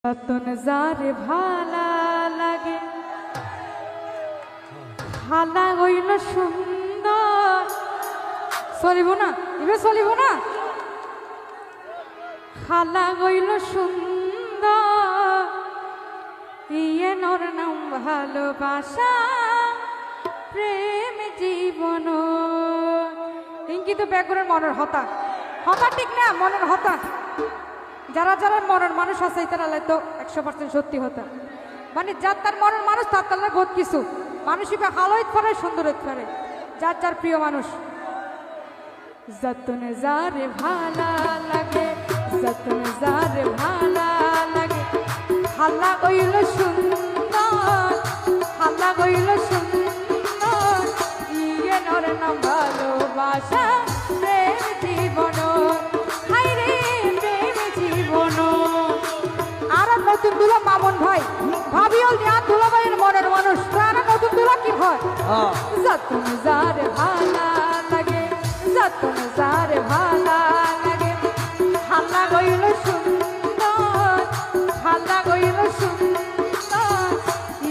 রতন যারে ভালা লাগে হালা হইল সুন্দর চলিব না এবার চলিব না হালা হইল সুন্দর ইয়ে নর নাম ভালোবাসা প্রেম জীবন ইঙ্গিত ব্যাকরণ মনের হতা হতা ঠিক না মনের হতা যারা যারা মনের মানুষ আছে তারা তো 100% সত্যি হতা মানে যার তার মনের মানুষ তার তার বহুত কিছু মানুষই বা ভালো হইতে পারে সুন্দর হইতে পারে যার যার প্রিয় মানুষ যতনে যারে ভালা লাগে যতনে যারে ভালা লাগে হাল্লা কইল সুন্দর হাল্লা কইল সুন্দর ইয়ে নর নাম ভালোবাসা প্রেম জীবন হাই রে প্রেম জীবন আর নতুন দুলা মামুন ভাই ভাবিও নিয়া দুলা ভাইয়ের মনের মানুষ তারা নতুন দুলা কি হয় যতনে যারে ভালা লাগে যতনে যারে ভালা লাগে হাল্লা কইল সুন্দর হাল্লা কইল সুন্দর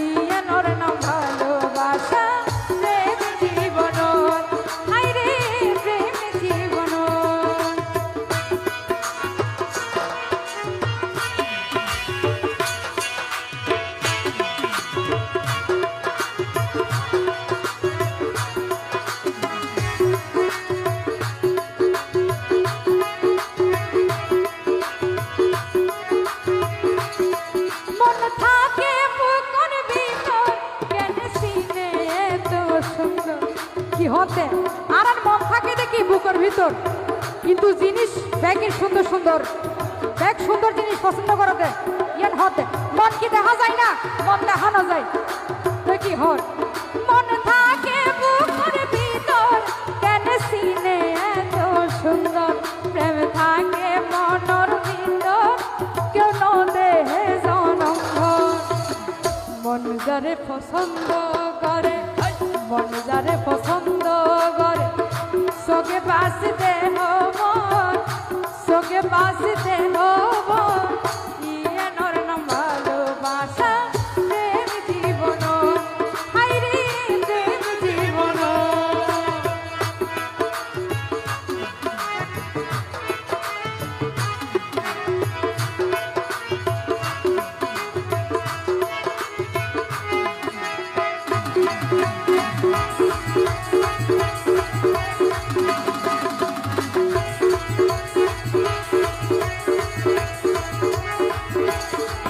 ইয়ে নর নাম ভালোবাসা প্রেম জীবন হাই রে প্রেম জীবন হতে আর মন থাকে দেখি বুকের ভিতর কিন্তু জিনিস ব্যাগের সুন্দর সুন্দর ব্যাগ সুন্দর জিনিস পছন্দ করতে ইয়ান হতে মন কি দেখা যায় না মন দেখানো যায় দেখি হর মন থাকে বুকের ভিতর কেন সিনে এত সুন্দর প্রেম থাকে মনের ভিতর কেন দেহে জনম মন যারে পছন্দ করে মন যারে পছন্দ করে সোগে পাশ দেহ মন সোগে পাশ দেহ